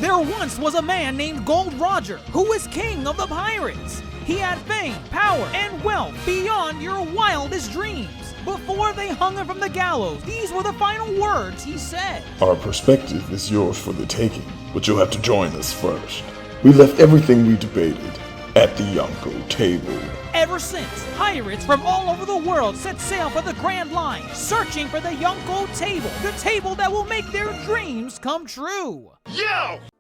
There once was a man named Gold Roger who was king of the pirates. He had fame, power, and wealth beyond your wildest dreams. Before they hung him from the gallows, these were the final words he said. Our perspective is yours for the taking, but you'll have to join us first. We left everything we debated at the Yonkō Table. Ever since, pirates from all over the world set sail for the Grand Line, searching for the Yonkō Table, the table that will make their dreams come true.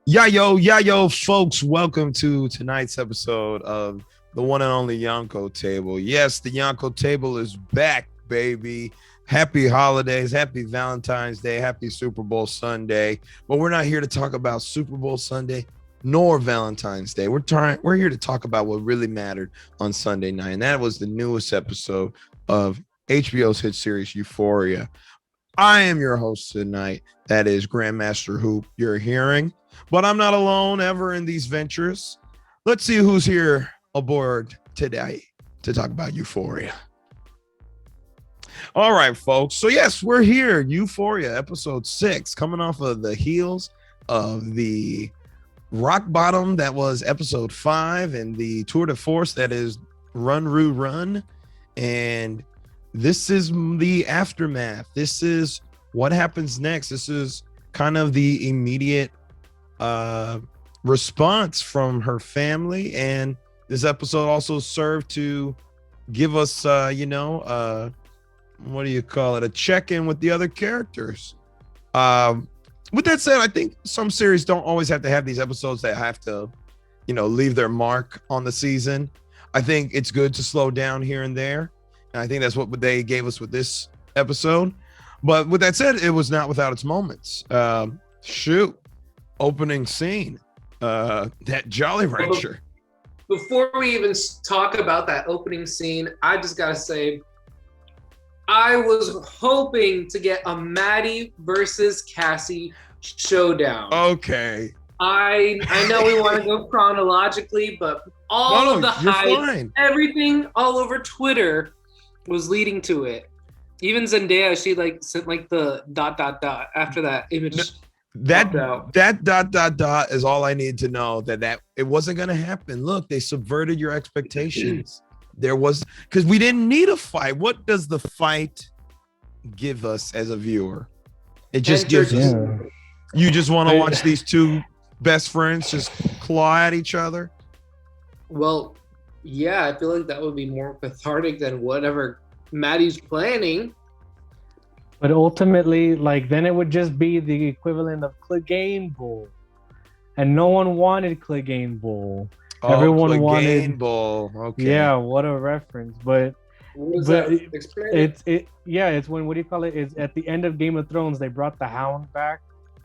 Yo, folks, welcome to tonight's episode of the one and only Yonkō Table. Yes, the Yonkō Table is back, baby. Happy holidays, happy Valentine's Day, happy Super Bowl Sunday. But we're not here to talk about Super Bowl Sunday nor Valentine's Day. We're here to talk about what really mattered on Sunday night, and that was the newest episode of HBO's hit series Euphoria. I am your host tonight. That is GrandMasterHoop you're hearing, but I'm not alone ever in these ventures. Let's see who's here aboard today to talk about Euphoria. All right, folks. So yes, we're here. Euphoria, episode 6, coming off of the heels of the rock bottom that was episode 5 and the tour de force that is Run Roo Run. And this is the aftermath. This is what happens next. This is kind of the immediate response from her family. And this episode also served to give us, what do you call it? A check-in with the other characters. With that said, I think some series don't always have to have these episodes that have to, leave their mark on the season. I think it's good to slow down here and there. And I think that's what they gave us with this episode. But with that said, it was not without its moments. Opening scene, that Jolly Rancher. Before we even talk about that opening scene, I just got to say, I was hoping to get a Maddie versus Cassie showdown. Okay. I know we want to go chronologically, but all of the hype, everything all over Twitter was leading to it. Even Zendaya, she sent the ... after that image. That ... is all I need to know that it wasn't going to happen. Look, they subverted your expectations. Because we didn't need a fight. What does the fight give us as a viewer? It just gives us, you just want to watch these two best friends just claw at each other. Well, yeah, I feel like that would be more cathartic than whatever Maddie's planning. But ultimately, then it would just be the equivalent of Clegane Bowl. And no one wanted Clegane Bowl. Everyone wanted Bowl. Okay. Yeah, what a reference. But it's when, what do you call it? It's at the end of Game of Thrones, they brought the Hound back.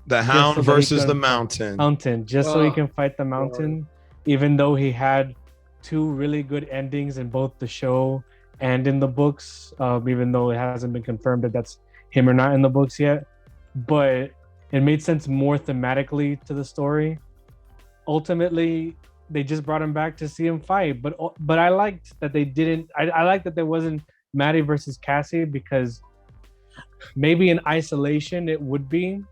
The Hound versus the Mountain. So he can fight the Mountain, even though he had 2 really good endings in both the show and in the books, even though it hasn't been confirmed that that's him or not in the books yet. But it made sense more thematically to the story. Ultimately, they just brought him back to see him fight, but I liked that they didn't. I liked that there wasn't Maddie versus Cassie, because maybe in isolation it would be,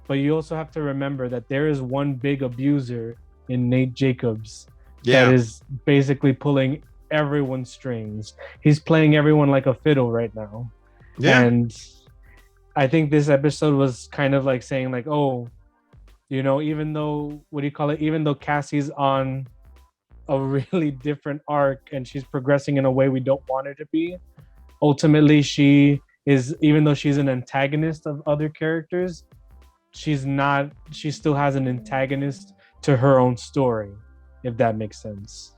but you also have to remember that there is one big abuser in Nate Jacobs that is basically pulling everyone's strings. He's playing everyone like a fiddle right now, and I think this episode was kind of saying even though, even though Cassie's on a really different arc and she's progressing in a way we don't want her to be, ultimately even though she's an antagonist of other characters, she still has an antagonist to her own story, if that makes sense.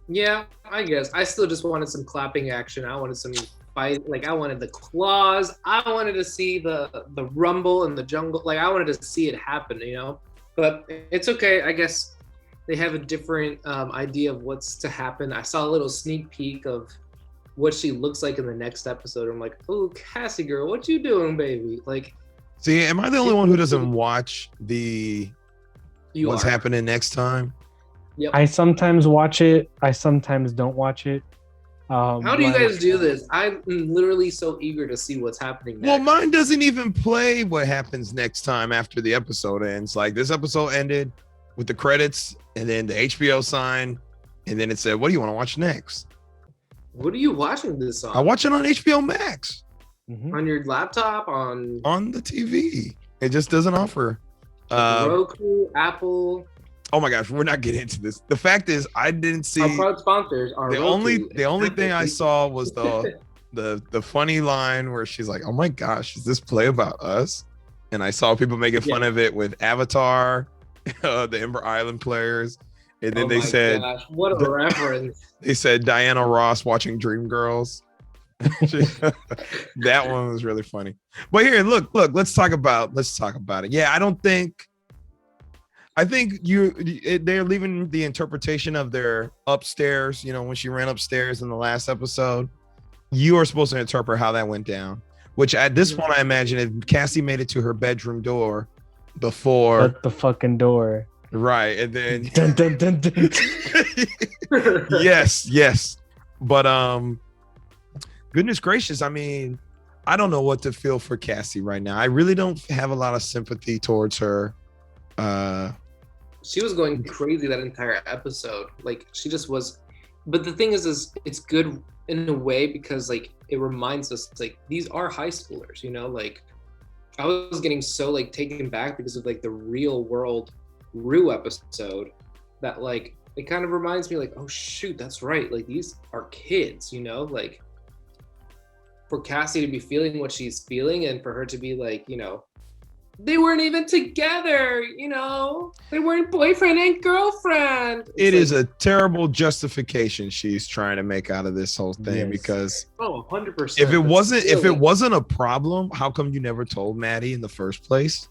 Yeah, I guess. I still just wanted some clapping action. I wanted some fight. I wanted the claws. I wanted to see the rumble in the jungle. I wanted to see it happen, But it's okay. I guess they have a different idea of what's to happen. I saw a little sneak peek of what she looks like in the next episode. I'm like, oh, Cassie girl, what you doing, baby? See, am I the only one who doesn't watch what's happening next time? Yep. I sometimes watch it. I sometimes don't watch it. How do you guys do this? I'm literally so eager to see what's happening next. Well, mine doesn't even play what happens next time after the episode ends. Like this episode ended with the credits and then the HBO sign, and then it said, "What do you want to watch next?" What are you watching this on? I watch it on HBO Max. On your laptop, on the TV. It just doesn't offer. Roku, Apple. Oh my gosh, we're not getting into this. The fact is, I didn't see. Our proud sponsors are the only thing I saw was the funny line where she's like, "Oh my gosh, is this play about us?" And I saw people making fun of it with Avatar, the Ember Island players, and then they said, gosh, "What a reference!" They said Diana Ross watching Dreamgirls. That one was really funny. But here, look, let's talk about it. Yeah, I think they're leaving the interpretation of their upstairs, when she ran upstairs in the last episode. You are supposed to interpret how that went down, which at this point, I imagine if Cassie made it to her bedroom door before. Shut the fucking door. Right. And then. Dun, dun, dun, dun. Yes. But, goodness gracious. I mean, I don't know what to feel for Cassie right now. I really don't have a lot of sympathy towards her. She was going crazy that entire episode. Like she just was. But the thing is it's good in a way because like it reminds us like these are high schoolers, like I was getting so like taken back because of like the real world Rue episode that like it kind of reminds me like, oh shoot, that's right. Like these are kids, like for Cassie to be feeling what she's feeling and for her to be like, they weren't even together, they weren't boyfriend and girlfriend. It is a terrible justification she's trying to make out of this whole thing because 100%. If it wasn't a problem, how come you never told Maddie in the first place?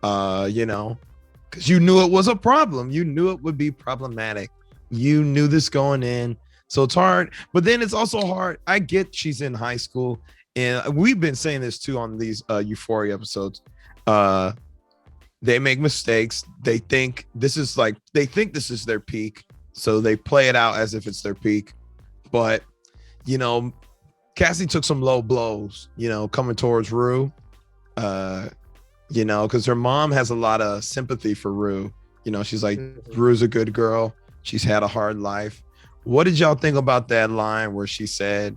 Because you knew it was a problem. You knew it would be problematic. You knew this going in. So it's hard, but then it's also hard. I get she's in high school, and we've been saying this too on these Euphoria episodes. They make mistakes. They think this is their peak, so they play it out as if it's their peak. But Cassie took some low blows, coming towards Rue, because her mom has a lot of sympathy for Rue. She's like, Rue's a good girl. She's had a hard life. What did y'all think about that line where she said,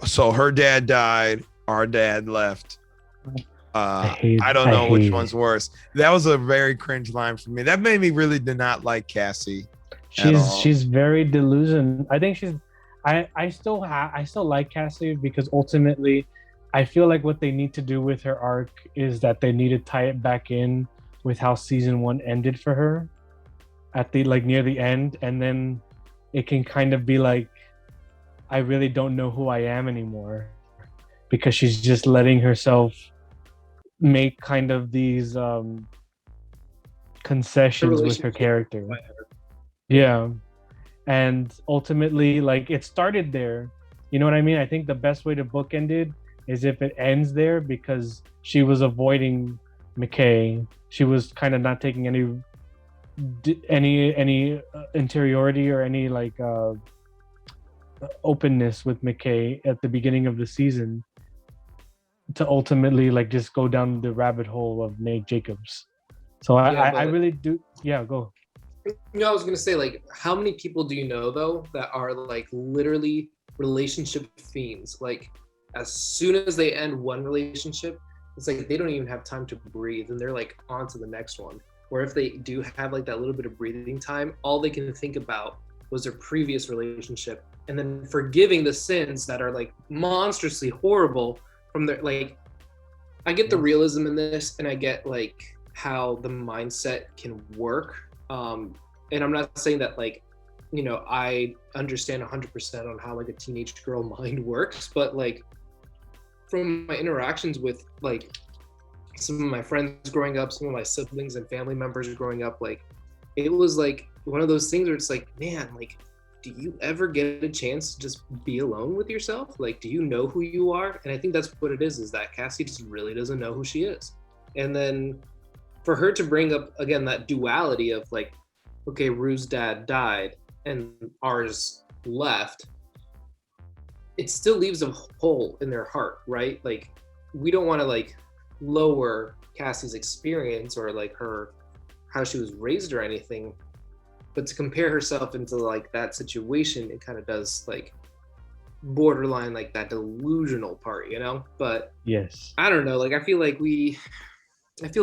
so her dad died, our dad left. I don't know which one's worse. That was a very cringe line for me. That made me really did not like Cassie. She's very delusional. I think I still like Cassie because ultimately I feel like what they need to do with her arc is that they need to tie it back in with how season 1 ended for her at the near the end, and then it can kind of be like, I really don't know who I am anymore because she's just letting herself make kind of these concessions with her character. Yeah. And ultimately, it started there. You know what I mean? I think the best way to bookend it is if it ends there because she was avoiding McKay. She was kind of not taking any interiority or any openness with McKay at the beginning of the season to ultimately just go down the rabbit hole of Nate Jacobs. So I really do. Yeah, go. I was gonna say how many people do you know though that are literally relationship fiends? As soon as they end one relationship, it's they don't even have time to breathe and they're on to the next one. Or if they do have that little bit of breathing time, all they can think about was their previous relationship and then forgiving the sins that are monstrously horrible from their I get the realism in this and I get how the mindset can work. And I'm not saying that I understand 100% on how a teenage girl mind works, but from my interactions with some of my friends growing up, some of my siblings and family members growing up, it was one of those things where it's man, do you ever get a chance to just be alone with yourself? Do you know who you are? And I think that's what it is that Cassie just really doesn't know who she is. And then for her to bring up again that duality of okay, Rue's dad died and ours left, it still leaves a hole in their heart, right? Like, we don't want to like lower Cassie's experience or like her how she was raised or anything, but to compare herself into like that situation, it kind of does like borderline like that delusional part, you know? But Yes. I don't know, like I feel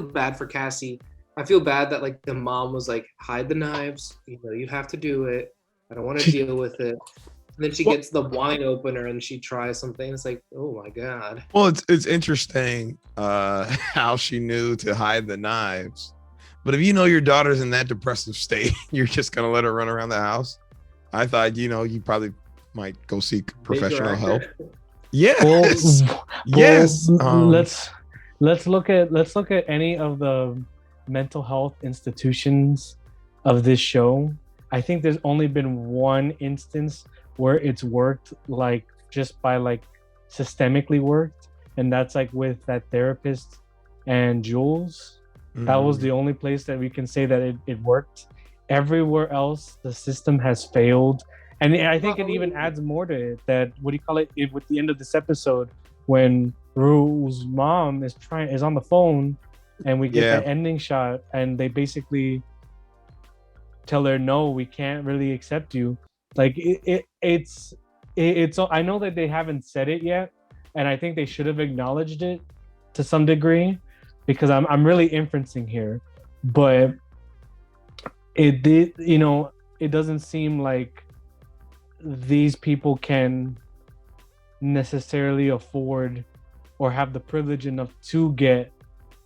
bad for Cassie. I feel bad that like the mom was like, hide the knives, you know, you have to do it. I don't want to deal with it. And then she gets the wine opener and she tries something. It's like, oh my God. Well, it's interesting how she knew to hide the knives. But if you know your daughter's in that depressive state, you're just gonna let her run around the house. I thought, you know, you probably might go seek professional help. Yes. Yes. Let's look at any of the mental health institutions of this show. I think there's only been one instance where it's worked like just by like systemically worked, and that's like with that therapist and Jules. That was the only place that we can say that it worked. Everywhere else, the system has failed. And I think it even adds more to it that, what do you call it, with the end of this episode, when Rue's mom is on the phone and we get that ending shot and they basically tell her, no, we can't really accept you. Like it's I know that they haven't said it yet, and I think they should have acknowledged it to some degree, because I'm really inferencing here, but it did, you know, it doesn't seem like these people can necessarily afford or have the privilege enough to get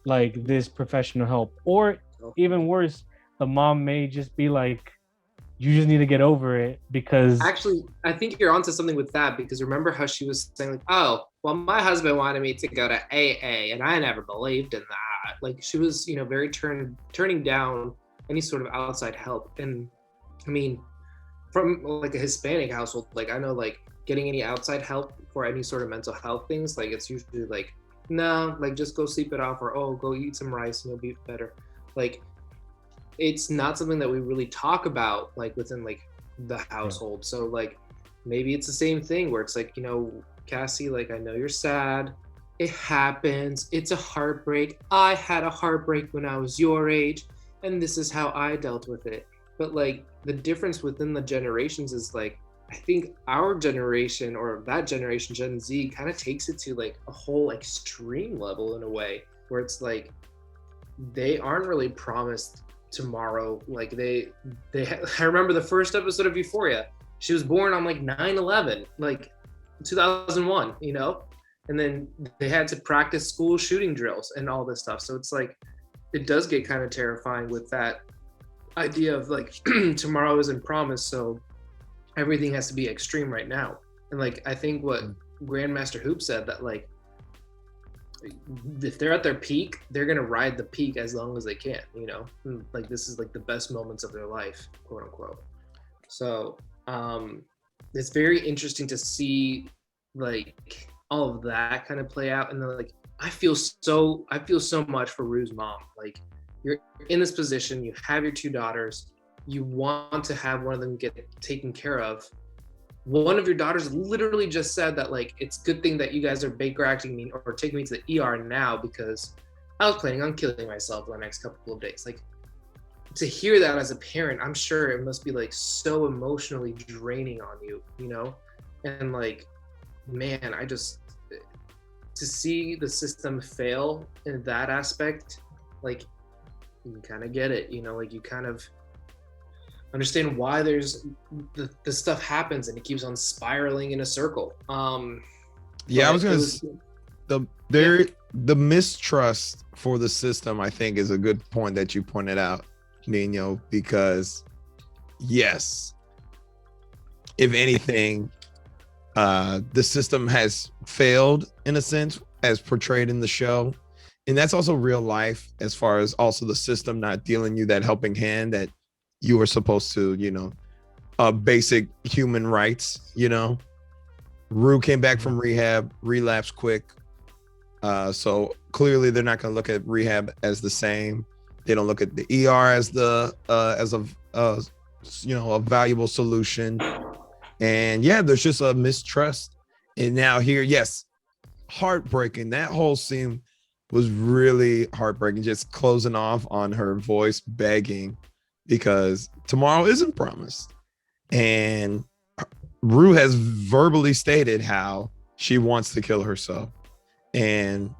like this professional help. Or even worse, the mom may just be like, you just need to get over it. Because actually, I think you're onto something with that, because remember how she was saying like, oh, well, my husband wanted me to go to AA and I never believed in that. Like, she was, you know, very turning down any sort of outside help. And I mean, from like a Hispanic household, like I know like getting any outside help for any sort of mental health things, like it's usually like, no, like just go sleep it off, or oh, go eat some rice and you'll be better. Like, it's not something that we really talk about like within like the household. So like maybe it's the same thing where it's like, you know, Cassie, like I know you're sad, it happens, it's a heartbreak, I had a heartbreak when I was your age and this is how I dealt with it. But like the difference within the generations is like, I think our generation, or that generation, Gen Z, kind of takes it to like a whole extreme level in a way where it's like they aren't really promised tomorrow. Like they I remember the first episode of Euphoria, she was born on like 9/11, like 2001, you know, and then they had to practice school shooting drills and all this stuff. So it's like it does get kind of terrifying with that idea of like tomorrow isn't promised, so everything has to be extreme right now. And like I think what GrandMasterHoop said, that like if they're at their peak, they're gonna ride the peak as long as they can, you know, like this is like the best moments of their life, quote unquote. So it's very interesting to see like all of that kind of play out. And then like I feel so much for Rue's mom. Like, you're in this position, you have your two daughters, you want to have one of them get taken care of. One of your daughters literally just said that like, it's a good thing that you guys are Baker acting me or taking me to the ER now, because I was planning on killing myself in the next couple of days. Like, to hear that as a parent, I'm sure it must be like so emotionally draining on you, you know? And like, man, to see the system fail in that aspect, like, you kind of get it, you know, like you kind of understand why there's the stuff happens and it keeps on spiraling in a circle. Yeah, I was gonna the mistrust for the system, I think, is a good point that you pointed out, Nino, because yes, if anything, the system has failed in a sense as portrayed in the show. And that's also real life, as far as also the system not dealing you that helping hand that you were supposed to, you know, basic human rights, you know. Rue came back from rehab, relapsed quick. So clearly they're not going to look at rehab as the same. They don't look at the ER as a valuable solution. And yeah, there's just a mistrust. And now here, yes, heartbreaking. That whole scene was really heartbreaking, just closing off on her voice begging because tomorrow isn't promised. And Rue has verbally stated how she wants to kill herself. And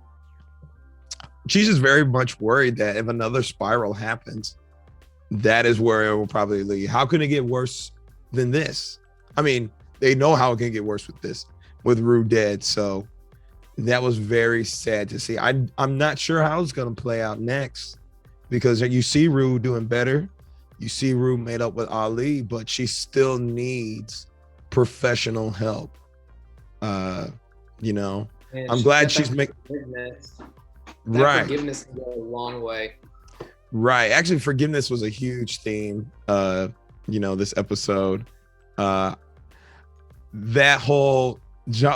she's just very much worried that if another spiral happens, that is where it will probably lead. How can it get worse than this? I mean, they know how it can get worse with this, with Rue dead. So that was very sad to see. I'm not sure how it's going to play out next, because you see Rue doing better. You see Rue made up with Ali, but she still needs professional help. You know, Man, I'm glad she's making right. Forgiveness can go a long way. Right. Actually, forgiveness was a huge theme, you know, this episode. That whole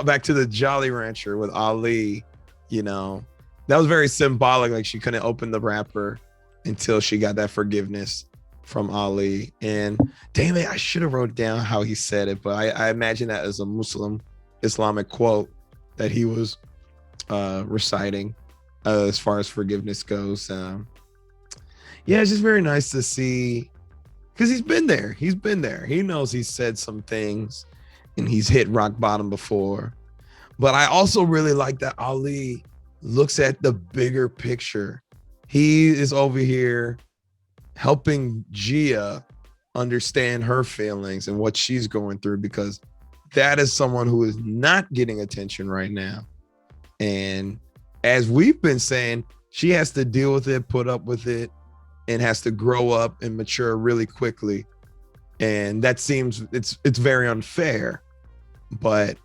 back to the Jolly Rancher with Ali, you know, that was very symbolic. Like, she couldn't open the wrapper until she got that forgiveness from Ali. And damn it, I should have wrote down how he said it, but I imagine that as a Muslim Islamic quote that he was reciting as far as forgiveness goes. Yeah, it's just very nice to see, because he's been there. He knows he's said some things and he's hit rock bottom before. But I also really like that Ali looks at the bigger picture. He is over here helping Gia understand her feelings and what she's going through, because that is someone who is not getting attention right now. And as we've been saying, she has to deal with it, put up with it, and has to grow up and mature really quickly. And that seems, it's very unfair. But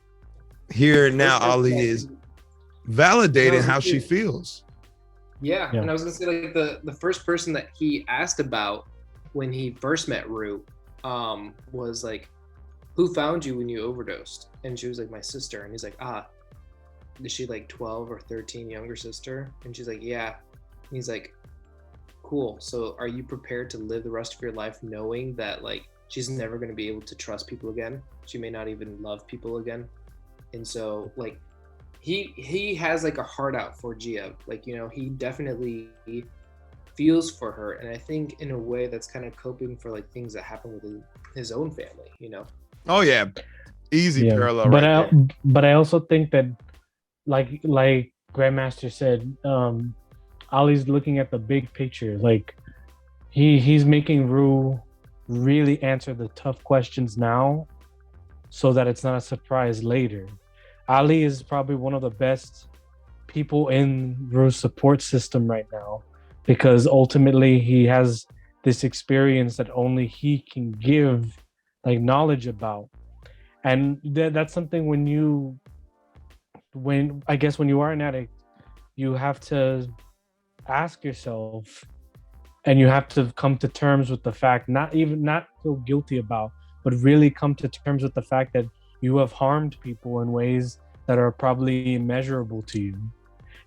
here now Ali is validating how she feels. Yeah, and I was gonna say, like, the first person that he asked about when he first met Rue was like, who found you when you overdosed? And she was like, my sister. And he's like, is she like 12 or 13 younger sister? And she's like, yeah. And he's like, cool. So are you prepared to live the rest of your life knowing that, like, she's never going to be able to trust people again? She may not even love people again. And so, like, he has like a heart out for Gia. Like, you know, he definitely feels for her. And I think in a way that's kind of coping for like things that happen with his own family, you know? Oh yeah. Easy parallel. But I also think that like Grandmaster said, Ali's looking at the big picture. Like, he's making Rue really answer the tough questions now so that it's not a surprise later. Ali is probably one of the best people in Rue's support system right now, because ultimately he has this experience that only he can give like knowledge about. And that's something when you are an addict, you have to ask yourself, and you have to come to terms with the fact, not feel guilty about, but really come to terms with the fact that you have harmed people in ways that are probably immeasurable to you,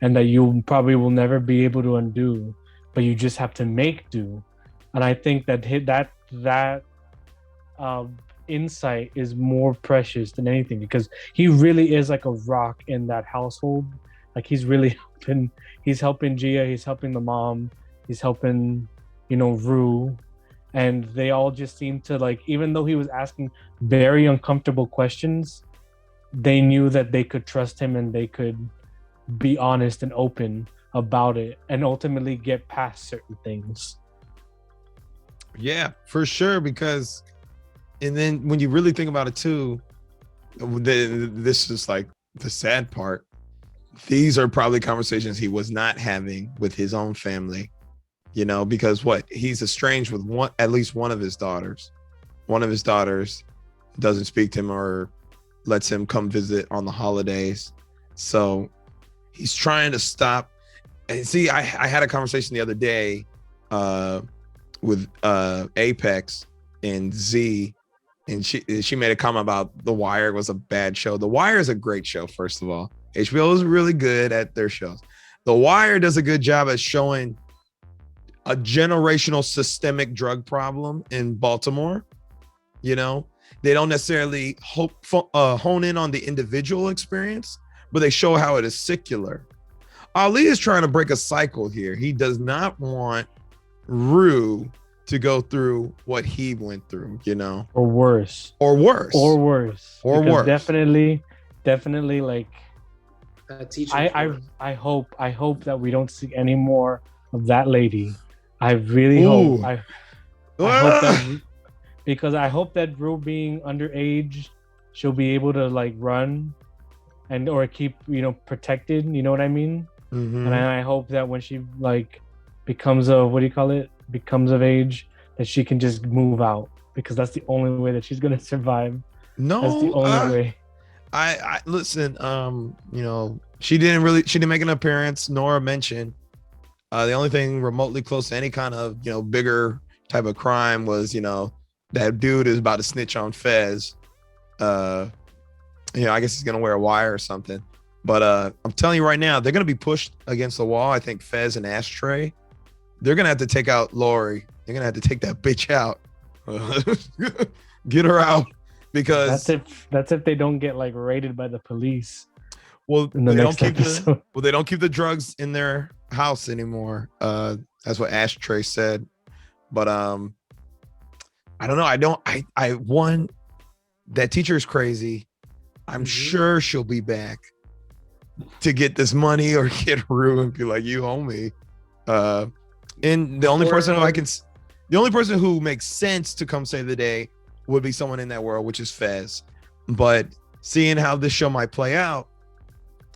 and that you probably will never be able to undo, but you just have to make do. And I think that insight is more precious than anything, because he really is like a rock in that household. Like, he's really helping Gia, he's helping the mom, he's helping, you know, Rue, and they all just seem to, like, even though he was asking very uncomfortable questions, they knew that they could trust him and they could be honest and open about it and ultimately get past certain things. Yeah, for sure. Because, and then when you really think about it too, this is like the sad part. These are probably conversations he was not having with his own family, you know, because he's estranged with at least one of his daughters. One of his daughters doesn't speak to him or lets him come visit on the holidays. So he's trying to stop. And see, I had a conversation the other day with Apex and Z, and she made a comment about The Wire was a bad show. The Wire is a great show, first of all. HBO is really good at their shows. The Wire does a good job at showing a generational systemic drug problem in Baltimore, you know, they don't necessarily hone in on the individual experience, but they show how it is secular. Ali is trying to break a cycle here. He does not want Rue to go through what he went through, you know, or worse, Because definitely like teacher. I hope that we don't see any more of that lady. I really hope. I hope that, because I hope that Rue being underage, she'll be able to like run and or keep, you know, protected. You know what I mean? Mhm. And I hope that when she like becomes becomes of age, that she can just move out, because that's the only way that she's gonna survive. No, That's the only way. I listen. You know, she didn't make an appearance nor a mention. The only thing remotely close to any kind of, you know, bigger type of crime was, you know, that dude is about to snitch on Fez. You know, I guess he's gonna wear a wire or something. But I'm telling you right now, they're gonna be pushed against the wall. I think Fez and Ashtray, they're gonna have to take out Lori. They're gonna have to take that bitch out. Get her out, because that's if they don't get like raided by the police. Well, in the they next episode. they don't keep the drugs in their house anymore. That's what Ashtray said. But I don't know. I that teacher is crazy. I'm sure she'll be back to get this money or get Rue and be like, you owe me. And the only person who makes sense to come save the day would be someone in that world, which is Fez. But seeing how this show might play out,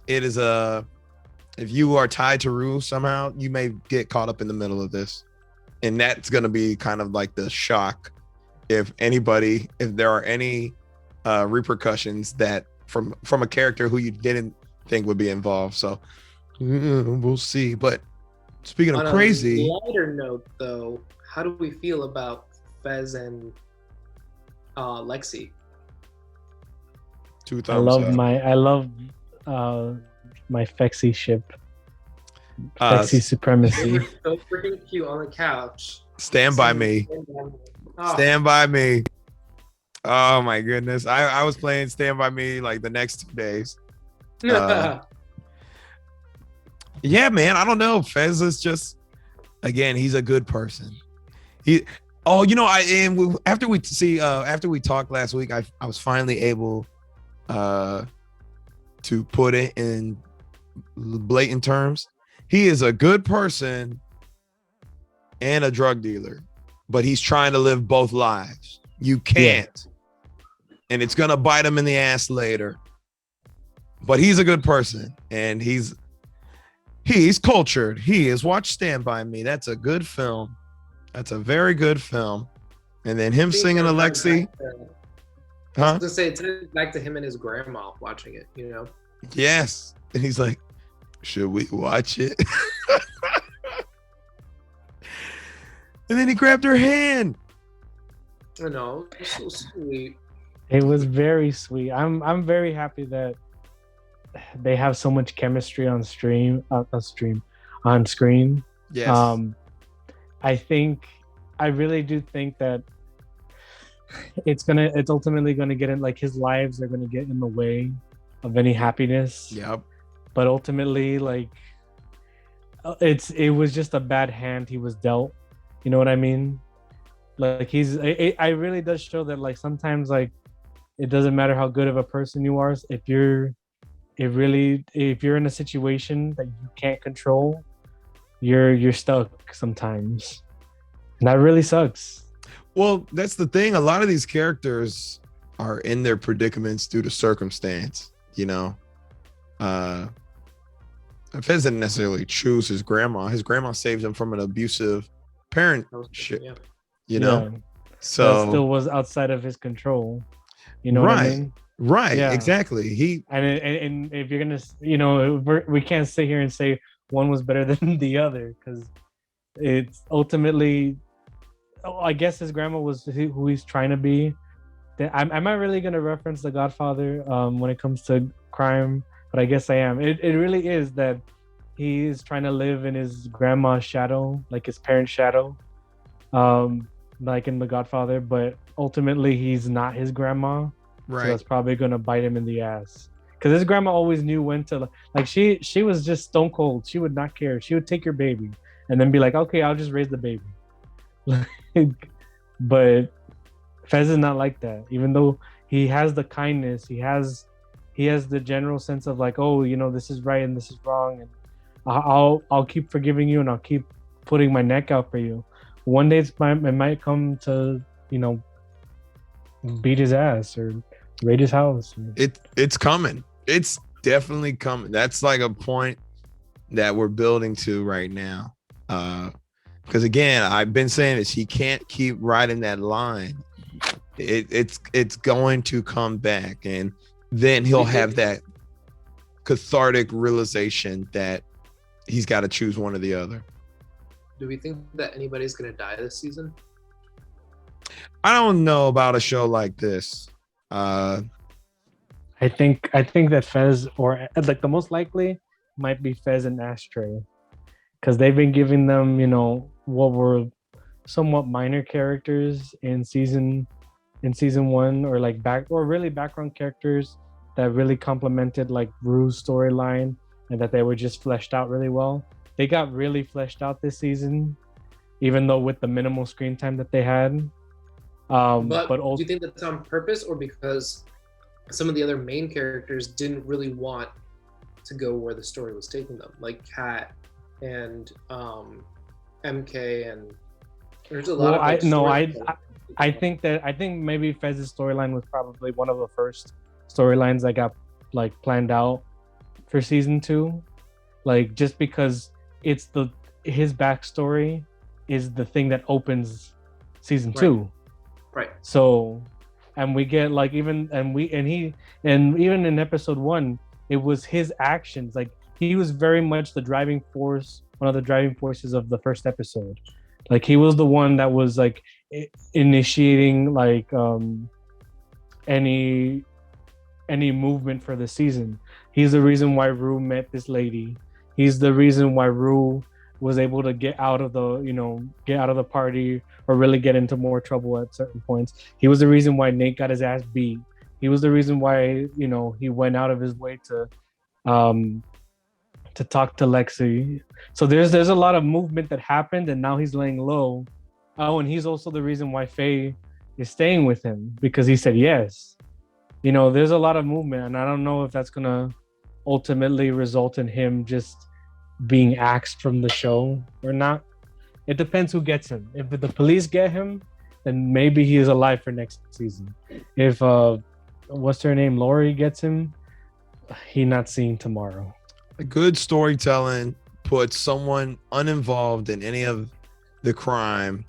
it is if you are tied to Rue somehow, you may get caught up in the middle of this. And that's going to be kind of like the shock if there are any repercussions that from a character who you didn't think would be involved. So we'll see. But speaking of crazy, on a lighter note though, how do we feel about Fez and Lexi? 2 thumbs up. I love my Fexi ship. Fexi supremacy. So freaking cute on the couch. Stand by me. Oh. Stand by me. Oh my goodness. I was playing Stand By Me like the next 2 days. Yeah, man. I don't know. Fez is just, again, he's a good person. After we talked last week, I was finally able to put it in blatant terms. He is a good person and a drug dealer, but he's trying to live both lives. You can't. And it's gonna bite him in the ass later. But he's a good person, and he's cultured. He has watched Stand By Me. That's a good film. That's a very good film. And then him singing Alexi. I was gonna say, it's back to him and his grandma watching it, you know? Yes. And he's like, should we watch it? And then he grabbed her hand. I know, it was so sweet. It was very sweet. I'm very happy that they have so much chemistry on screen. Yes. I really do think that it's ultimately gonna get in, like, his lives are gonna get in the way of any happiness. Yep. But ultimately, like, it was just a bad hand he was dealt. You know what I mean? Like, I really does show that, like, sometimes, like, it doesn't matter how good of a person you are. If you're in a situation that you can't control, you're stuck sometimes. And that really sucks. Well, that's the thing. A lot of these characters are in their predicaments due to circumstance, you know. Fez didn't necessarily choose his grandma. His grandma saved him from an abusive parentship, you know. Yeah. So that still was outside of his control. You know what I mean? Right. Yeah. Exactly. And if you're gonna, you know, we can't sit here and say one was better than the other, because it's ultimately, I guess his grandma was who he's trying to be. Am I really gonna reference The Godfather when it comes to crime? But I guess I am. It really is that he is trying to live in his grandma's shadow, like his parents' shadow. like in The Godfather, but ultimately he's not his grandma. Right. So that's probably gonna bite him in the ass. Because his grandma always knew when to, like, she was just stone cold. She would not care. She would take your baby and then be like, okay, I'll just raise the baby. But Fez is not like that. Even though he has the kindness, he has the general sense of like, oh, you know, this is right and this is wrong, and I'll keep forgiving you and I'll keep putting my neck out for you. One day it might come to, you know, beat his ass or raid his house. It's coming. It's definitely coming. That's like a point that we're building to right now. Because again, I've been saying this, he can't keep riding that line. It's going to come back, and then he'll have that cathartic realization that he's got to choose one or the other. Do we think that anybody's gonna die this season? I don't know about a show like this. I think that Fez, or like the most likely might be Fez and Ashtray, because they've been giving them, you know, what were somewhat minor characters in season one, or like background characters that really complemented like Rue's storyline, and that they were just fleshed out really well. They got really fleshed out this season, even though with the minimal screen time that they had. But do you think that's on purpose, or because some of the other main characters didn't really want to go where the story was taking them, like Kat and MK, and there's a lot of I think maybe Fez's storyline was probably one of the first storylines that got like planned out for season 2, like just because it's his backstory is the thing that opens season 2. Right. So, and we get like even in episode 1, it was his actions. Like he was very much the driving force, one of the driving forces of the first episode. Like he was the one that was like initiating like any movement for the season. He's the reason why Rue met this lady. He's the reason why Rue was able to get out of the party, or really get into more trouble at certain points. He was the reason why Nate got his ass beat. He was the reason why, you know, he went out of his way to talk to Lexi. So there's a lot of movement that happened, and now he's laying low. Oh, and he's also the reason why Faye is staying with him, because he said yes. You know, there's a lot of movement, and I don't know if that's gonna ultimately result in him just being axed from the show or not. It depends who gets him. If the police get him, then maybe he is alive for next season. If what's her name, Lori, gets him, he not seen tomorrow. A good storytelling puts someone uninvolved in any of the crime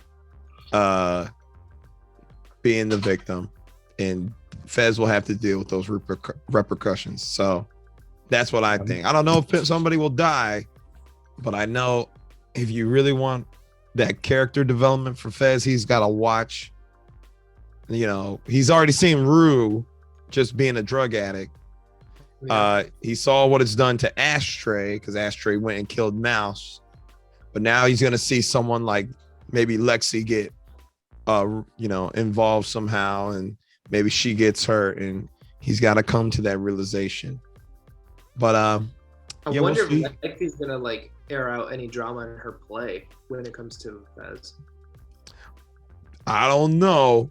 being the victim, and Fez will have to deal with those repercussions. So that's what I think. I don't know if somebody will die, but I know if you really want that character development for Fez, he's got to watch. You know, he's already seen Rue just being a drug addict. Yeah. He saw what it's done to Ashtray, because Ashtray went and killed Mouse. But now he's gonna see someone like maybe Lexi get, involved somehow, and maybe she gets hurt, and he's got to come to that realization. But I wonder if Lexi's gonna like air out any drama in her play when it comes to Fez. I don't know.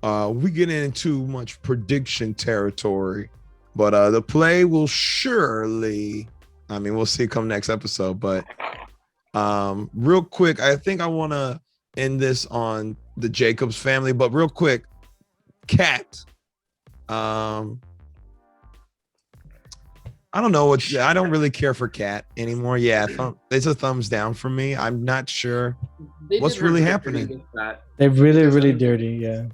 We get into too much prediction territory, but the play will surely. I mean, we'll see come next episode. But real quick, I think I want to end this on the Jacobs family. But real quick, Kat. I don't know I don't really care for Kat anymore. Yeah, it's a thumbs down for me. I'm not sure what's really happening. They're really, really dirty. Yeah.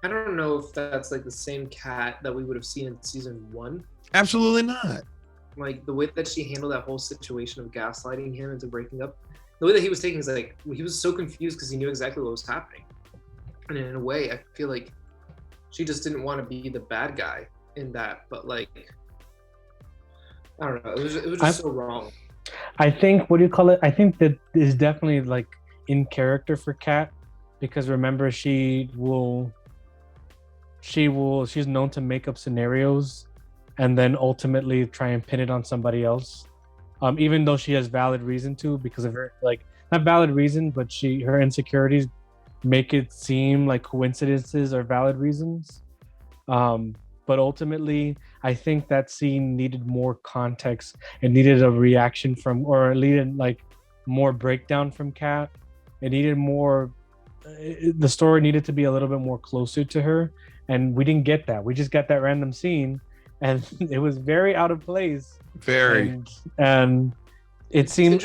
I don't know if that's like the same Kat that we would have seen in season 1. Absolutely not. Like the way that she handled that whole situation of gaslighting him into breaking up, the way that he was taking is like, he was so confused because he knew exactly what was happening. And in a way, I feel like she just didn't want to be the bad guy in that, but like, I don't know. It was just so wrong. I think, I think that is definitely like in character for Kat, because remember she's known to make up scenarios and then ultimately try and pin it on somebody else, even though she has valid reason to, because of her, like, not valid reason, but her insecurities make it seem like coincidences are valid reasons. But ultimately, I think that scene needed more context. It needed a reaction from, or it needed like more breakdown from Kat. It needed more. The story needed to be a little bit more closer to her, and we didn't get that. We just got that random scene, and it was very out of place. Very. And it seemed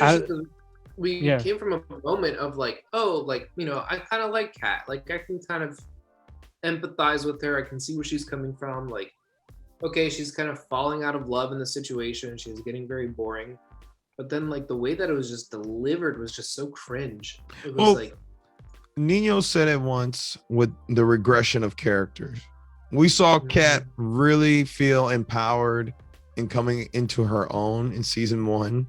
we came from a moment of like, oh, like, you know, I kind of like Kat. Like, I can kind of empathize with her. I can see where she's coming from. Like, okay, she's kind of falling out of love in the situation. She's getting very boring. But then, like, the way that it was just delivered was just so cringe. It was like, Nino said it once with the regression of characters. We saw Kat really feel empowered in coming into her own in season 1.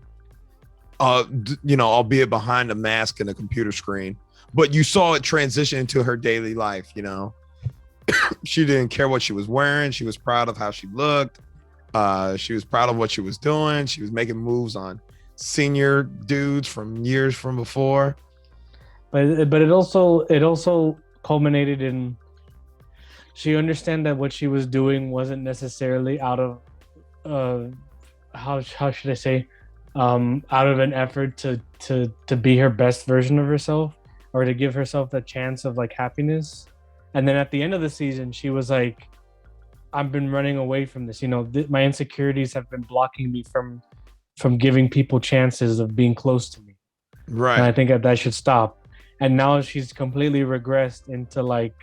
You know, albeit behind a mask and a computer screen, but you saw it transition into her daily life. You know, she didn't care what she was wearing. She was proud of how she looked. She was proud of what she was doing. She was making moves on senior dudes from years from before. But it also culminated in she understand that what she was doing wasn't necessarily out of how should I say, out of an effort to be her best version of herself, or to give herself the chance of like happiness. And then at the end of the season, she was like, I've been running away from this, you know, my insecurities have been blocking me from giving people chances of being close to me, right? And I think that should stop. And now she's completely regressed into like,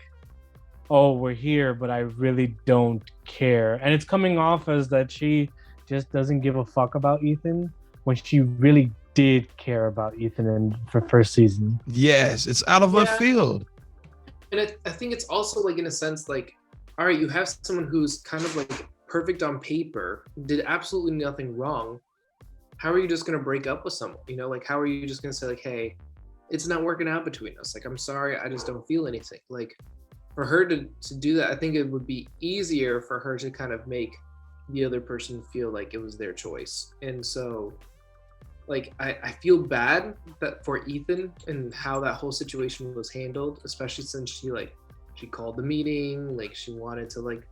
oh, we're here, but I really don't care. And it's coming off as that she just doesn't give a fuck about Ethan, when she really did care about Ethan in her first season. Yes, it's out of left field. And I think it's also like, in a sense, like, all right, you have someone who's kind of like perfect on paper, did absolutely nothing wrong. How are you just going to break up with someone? You know, like, how are you just going to say like, hey, it's not working out between us. Like, I'm sorry, I just don't feel anything. Like, for her to do that, I think it would be easier for her to kind of make the other person feel like it was their choice. And so, like, I feel bad that for Ethan and how that whole situation was handled, especially since she called the meeting, like, she wanted to like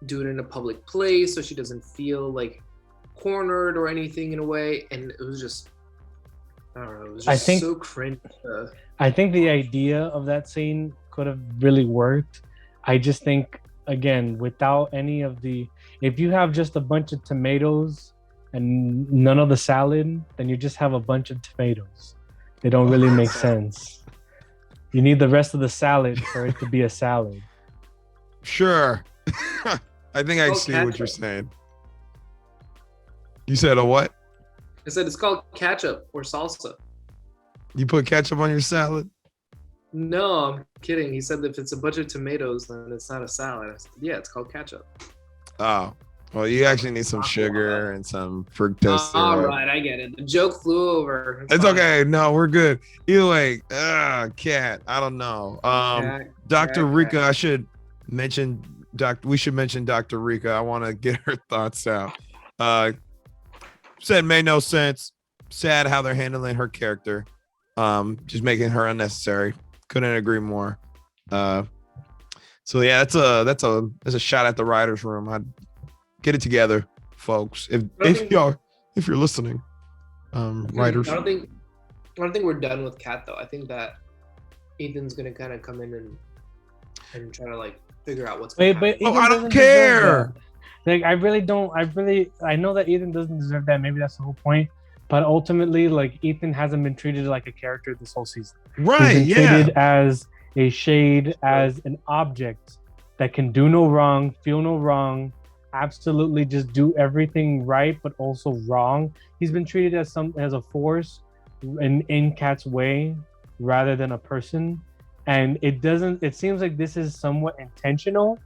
do it in a public place so she doesn't feel like cornered or anything in a way. And it was just, I don't know, it was just so cringe. I think the idea of that scene could have really worked. I just think, again, without any of if you have just a bunch of tomatoes and none of the salad, then you just have a bunch of tomatoes. They don't really make sense. You need the rest of the salad for it to be a salad. Sure. I think I see what you're saying. You said a what? I said it's called ketchup or salsa. You put ketchup on your salad? No, I'm kidding. He said that if it's a bunch of tomatoes, then it's not a salad. I said, yeah, it's called ketchup. Oh, well, you actually need some sugar and some fructose. All right, I get it. The joke flew over. It's okay. No, we're good. Either way, Kat, I don't know. Dr. Rika, I should mention we should mention Dr. Rika. I want to get her thoughts out. Said made no sense. Sad how they're handling her character. Just making her unnecessary. Couldn't agree more. So yeah, that's a shot at the writers' room. I'd get it together, folks. If you're listening, writers. I don't think we're done with Kat though. I think that Ethan's gonna kind of come in and try to like figure out what's going to happen. I don't care. Like, I know that Ethan doesn't deserve that. Maybe that's the whole point. But ultimately, like, Ethan hasn't been treated like a character this whole season. Right, He's been treated as a shade, as an object that can do no wrong, feel no wrong, absolutely just do everything right, but also wrong. He's been treated as a force in Kat's way rather than a person. And it seems like this is somewhat intentional,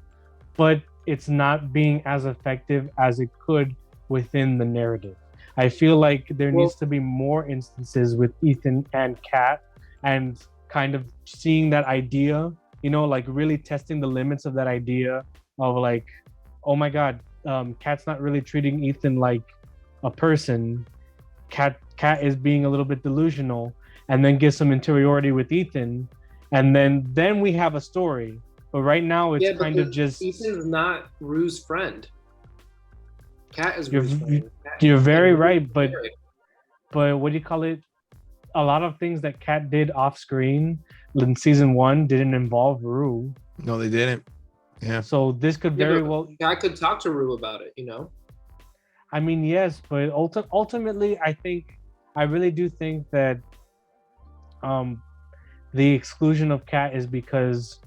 but it's not being as effective as it could within the narrative. I feel like there needs to be more instances with Ethan and Kat, and kind of seeing that idea, you know, like really testing the limits of that idea of like, oh my God, Kat's not really treating Ethan like a person. Kat is being a little bit delusional, and then get some interiority with Ethan, and then we have a story. But right now it's kind of just Ethan's not Rue's friend. Kat is Rue's friend. You're very right, but what do you call it? A lot of things that Kat did off screen in season 1 didn't involve Rue. No, they didn't. Yeah. So this could very well. Kat could talk to Rue about it, you know. I mean, yes, but ultimately, I really do think that the exclusion of Kat is because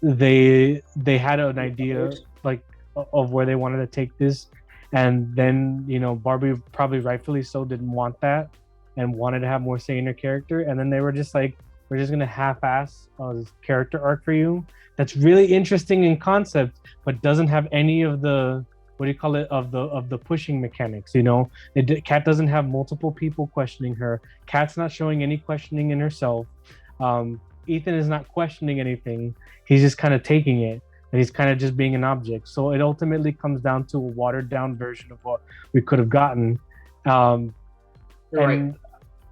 they had an idea like of where they wanted to take this, and then, you know, Barbie probably rightfully so didn't want that and wanted to have more say in her character, and then they were just like, we're just gonna half-ass a character arc for you that's really interesting in concept, but doesn't have any of the, what do you call it, of the pushing mechanics, you know? Kat doesn't have multiple people questioning her. Kat's not showing any questioning in herself. Ethan is not questioning anything. He's just kind of taking it, and he's kind of just being an object. So it ultimately comes down to a watered down version of what we could have gotten. And Right.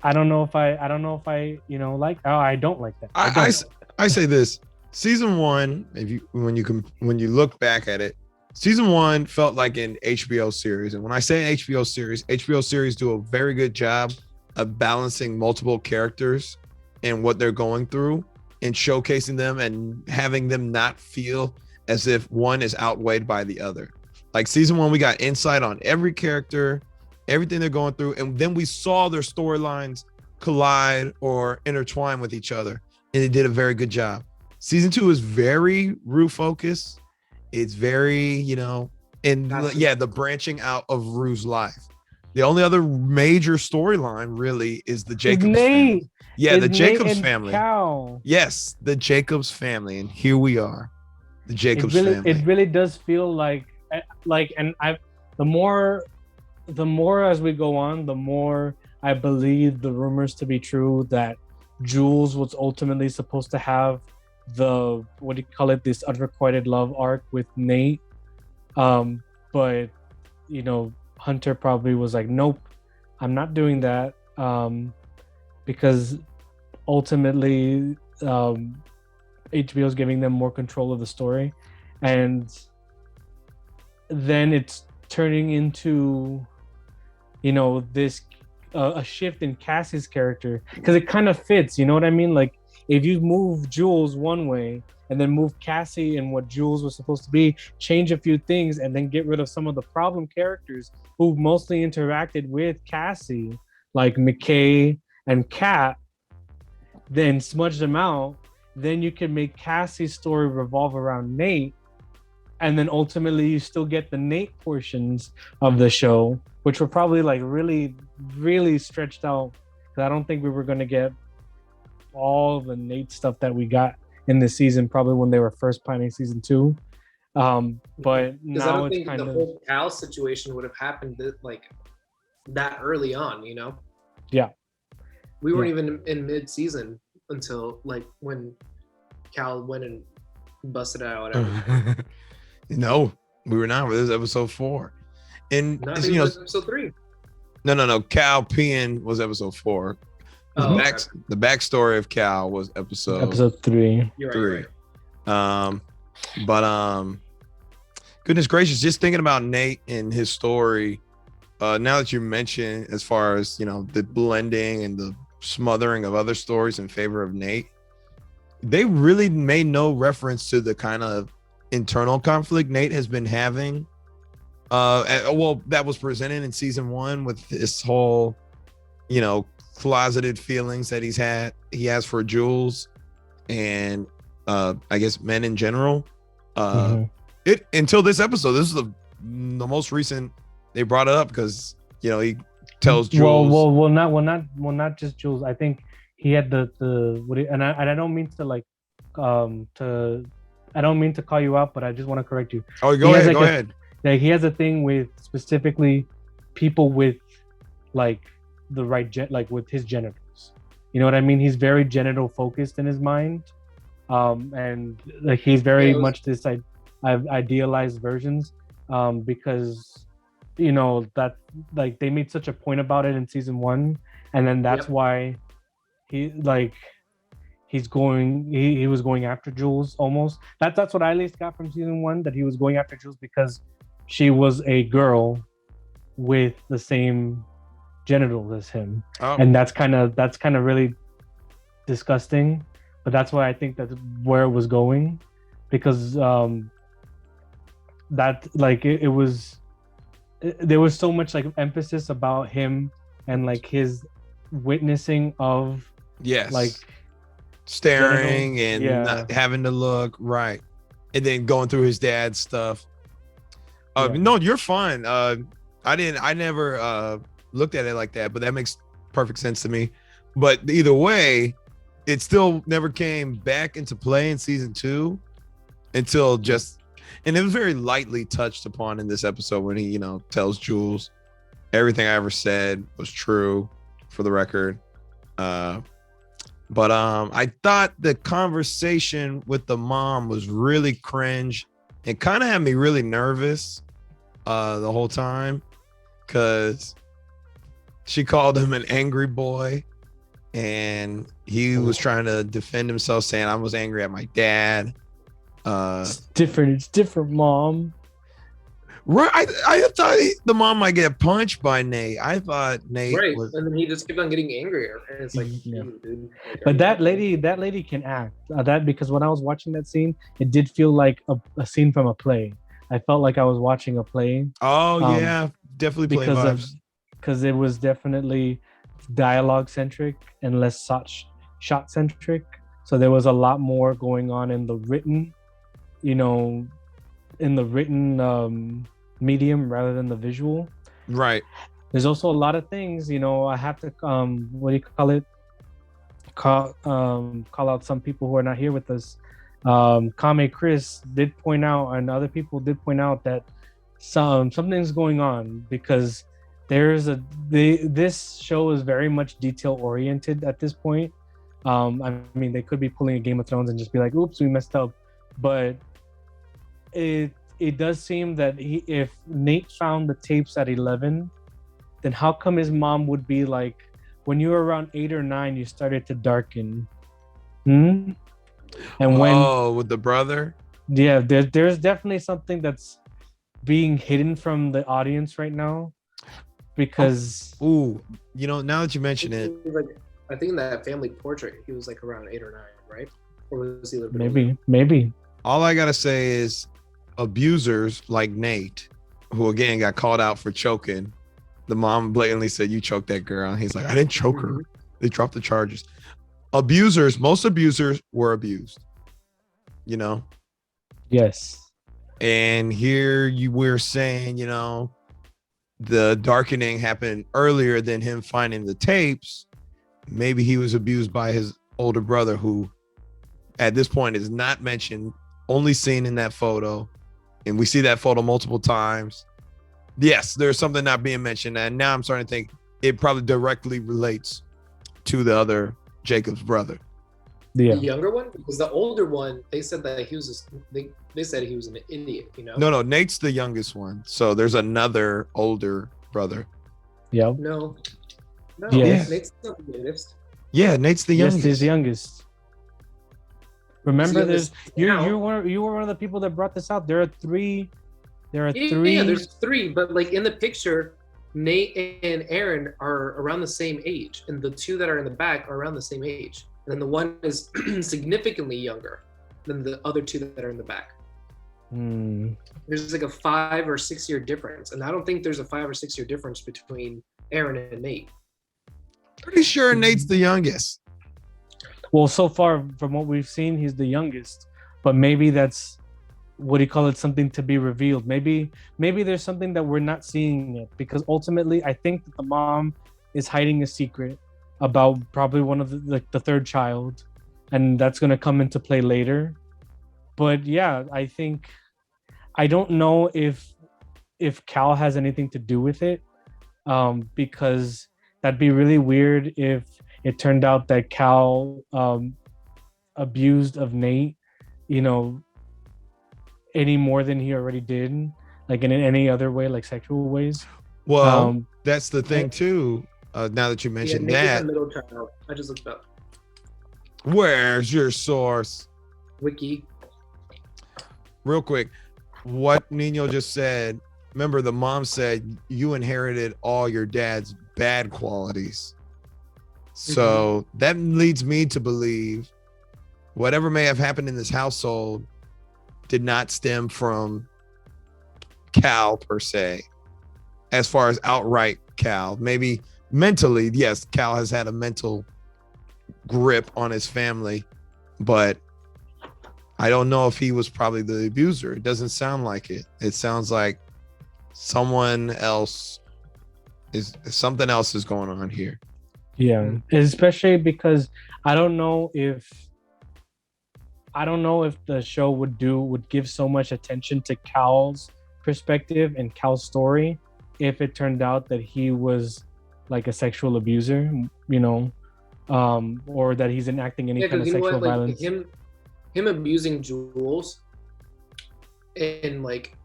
I don't know if I, you know, like, I don't like that. I say this, season 1, when you look back at it, season 1 felt like an HBO series. And when I say an HBO series do a very good job of balancing multiple characters and what they're going through and showcasing them and having them not feel as if one is outweighed by the other. Like season 1, we got insight on every character, everything they're going through, and then we saw their storylines collide or intertwine with each other, and it did a very good job. Season 2 is very Rue focused. It's very, you know, and the branching out of Rue's life. The only other major storyline really is the Jacobs family. Yeah, the Jacobs family. Cal. Yes, the Jacobs family, and here we are, the Jacobs family. It really does feel like, and the more as we go on, the more I believe the rumors to be true that Jules was ultimately supposed to have the, what do you call it, this unrequited love arc with Nate. But, you know, Hunter probably was like, nope, I'm not doing that. Because ultimately HBO is giving them more control of the story. And then it's turning into, you know, this a shift in Cassie's character, because it kind of fits, you know what I mean? Like, if you move Jules one way and then move Cassie and what Jules was supposed to be, change a few things, and then get rid of some of the problem characters who mostly interacted with Cassie, like McKay and Kat, then smudge them out, then you can make Cassie's story revolve around Nate, and then ultimately you still get the Nate portions of the show, which were probably like really, really stretched out, because I don't think we were going to get all the Nate stuff that we got in this season, probably when they were first planning season 2. But now I don't it's think kind the of, whole Cal situation would have happened like that early on, you know? Yeah. We weren't even in mid-season until like when Cal went and busted out. No, we were not. This is episode 4. And No, you know, episode 3. No. Cal peeing was episode 4. Okay. The backstory of Cal was episode 3. You're 3. Right. But goodness gracious, just thinking about Nate and his story. Now that you mention, as far as, you know, the blending and the smothering of other stories in favor of Nate, they really made no reference to the kind of internal conflict Nate has been having. That was presented in season 1 with this whole, you know, closeted feelings that he has for Jules and I guess men in general. It until this episode, this is the most recent they brought it up, because, you know, he tells Jules. Well, not just Jules. I think he had and I don't mean to like I don't mean to call you out, but I just want to correct you. Oh, go ahead. Like, he has a thing with specifically people with like the right like with his genitals, You know what I mean? He's very genital focused in his mind, and like he's very much this idealized versions, because you know that like they made such a point about it in season 1, and then that's why he like he was going after Jules almost. That's what I at least got from season 1, that he was going after Jules because she was a girl with the same genitals as him. And that's kind of really disgusting, but that's why I think that's where it was going, because that like there was so much like emphasis about him and like his witnessing of like staring and not having to look right, and then going through his dad's stuff. No, you're fine. I never looked at it like that, but that makes perfect sense to me. But either way, it still never came back into play in season 2 until and it was very lightly touched upon in this episode when he, tells Jules everything I ever said was true, for the record. But I thought the conversation with the mom was really cringe. It kind of had me really nervous the whole time, because she called him an angry boy, and he was trying to defend himself, saying I was angry at my dad. It's different, Mom. Right, I thought the mom might get punched by Nate. I thought Nate was, and then he just kept on getting angrier, and it's like, dude. But that lady can act. Because when I was watching that scene, it did feel like a scene from a play. I felt like I was watching a play. Oh yeah, definitely play vibes. Because it was definitely dialogue centric and less shot centric. So there was a lot more going on in the written, medium rather than the visual. Right. There's also a lot of things, I have to call out some people who are not here with us. Kame Chris did point out, and other people did point out, that something's going on, because this show is very much detail oriented at this point. I mean, they could be pulling a Game of Thrones and just be like, oops, we messed up. But it does seem that if Nate found the tapes at 11, then how come his mom would be like, when you were around 8 or 9, you started to darken? And with the brother? Yeah, there's definitely something that's being hidden from the audience right now, because now that you mention it, I think in that family portrait, he was like around 8 or 9, right? Or was he a little bit maybe. All I gotta say is, abusers like Nate, who again got called out for choking. The mom blatantly said, "You choked that girl." And he's like, "I didn't choke her." They dropped the charges. Most abusers were abused. Yes. And here we're saying, the darkening happened earlier than him finding the tapes. Maybe he was abused by his older brother, who at this point is not mentioned, only seen in that photo. And we see that photo multiple times. Yes, there's something not being mentioned. And now I'm starting to think it probably directly relates to the other Jacob's brother. Yeah. The younger one? Because the older one, they said that he was they said he was an idiot, No, Nate's the youngest one. So there's another older brother. Yeah. No. Yes. Nate's not the youngest. Yeah, Nate's the youngest. Yes, he's the youngest. Remember, you were one of the people that brought this out. There are three. Yeah, there's 3, but like in the picture, Nate and Aaron are around the same age, and the 2 that are in the back are around the same age. And then the one is significantly younger than the other 2 that are in the back. There's like a 5 or 6 year difference, and I don't think there's a 5 or 6 year difference between Aaron and Nate. Pretty sure Nate's the youngest. Well, so far from what we've seen, he's the youngest. But maybe that's something to be revealed. Maybe there's something that we're not seeing yet, because ultimately I think that the mom is hiding a secret about probably one of the third child, and that's going to come into play later. But yeah, I don't know if Cal has anything to do with it, because that'd be really weird if it turned out that Cal abused of Nate, any more than he already did, like in any other way, like sexual ways. Well, that's the thing too. Now that you mentioned Nate is that, the middle child. I just looked up. Where's your source? Wiki. Real quick, what Nino just said. Remember, the mom said you inherited all your dad's bad qualities. So that leads me to believe whatever may have happened in this household did not stem from Cal per se, as far as outright Cal. Maybe mentally, yes, Cal has had a mental grip on his family, but I don't know if he was probably the abuser. It doesn't sound like it. It sounds like something else is going on here. Yeah, especially because I don't know if the show would give so much attention to Cal's perspective and Cal's story if it turned out that he was like a sexual abuser, or that he's enacting any kind of sexual violence. Him abusing Jules, and like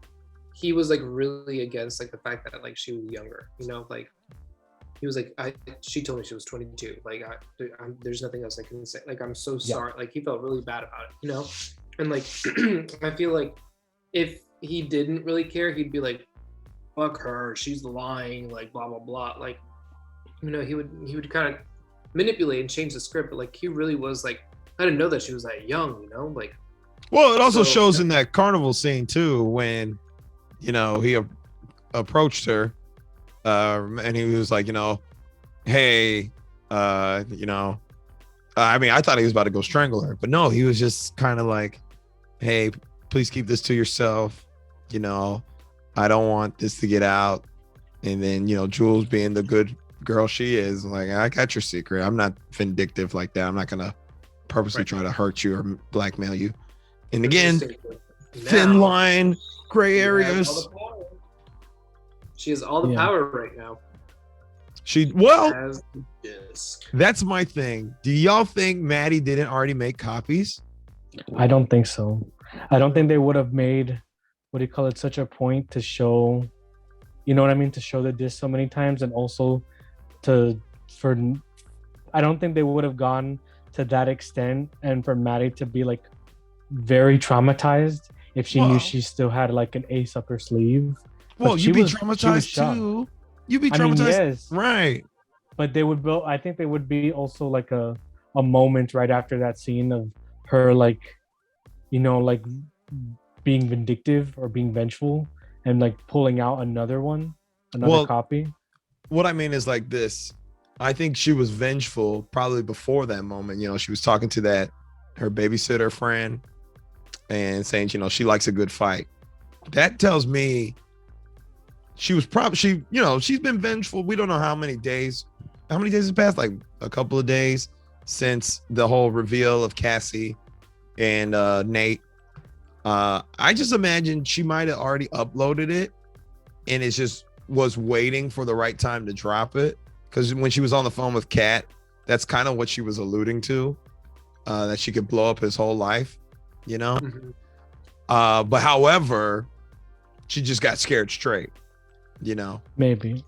he was like really against like the fact that like she was younger, like he was like, she told me she was 22. Like there's nothing else I can say. Like I'm so sorry. Like he felt really bad about it, and like I feel like if he didn't really care, he'd be like, fuck her, she's lying, like blah blah blah. Like he would kind of manipulate and change the script, but like he really was like, I didn't know that she was that young, like. Well, it also shows in that carnival scene too, when he approached her, and he was like, hey, I mean, I thought he was about to go strangle her, but no, he was just kind of like, hey, please keep this to yourself, I don't want this to get out. And then Jules, being the good girl she is, like, I got your secret. I'm not vindictive like that. I'm not gonna purposely try to hurt you or blackmail you. And again, thin line, gray areas. She has all the power right now. That's my thing. Do y'all think Maddie didn't already make copies? I don't think so. I don't think they would have made, such a point to show, to show the disc so many times, and also I don't think they would have gone to that extent, and for Maddie to be like very traumatized if she knew she still had like an ace up her sleeve. Well, you'd be traumatized too. You'd be traumatized, yes, right? But they would I think they would be also like a moment right after that scene of her like, like being vindictive or being vengeful and like pulling out another copy. What I mean is like this. I think she was vengeful probably before that moment. She was talking to her babysitter friend and saying, she likes a good fight. That tells me she was she's been vengeful. We don't know how many days have passed, like a couple of days since the whole reveal of Cassie and Nate. I just imagine she might have already uploaded it and it just was waiting for the right time to drop it. Because when she was on the phone with Kat, that's kind of what she was alluding to, that she could blow up his whole life, But however, she just got scared straight, Maybe.